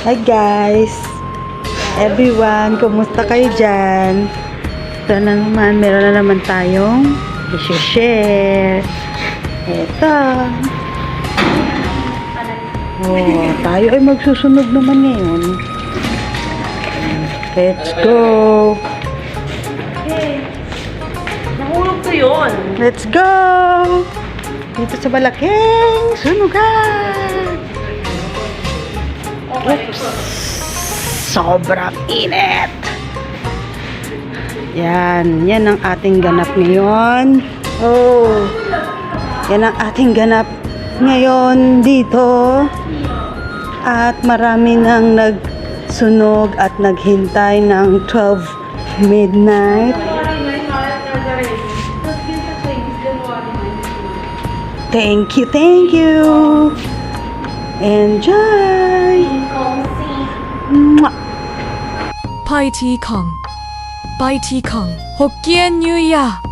Hi guys! Everyone, kumusta kayo dyan? Ito na naman, meron na naman tayong i-share. Ito. Oh, tayo ay magsusunog naman ngayon. Let's go! Okay. Nahulog ko yun. Let's go! Dito sa malaking sunugan! Oops! Sobrang init! Yan ang ating ganap ngayon. Oh! Yan ang ating ganap ngayon dito. At marami nang nagsunog at naghintay ng 12 midnight. Thank you. Enjoy. Mwah. Pai Ti Kong. Bai Ti Kong. Hokkien New Ya.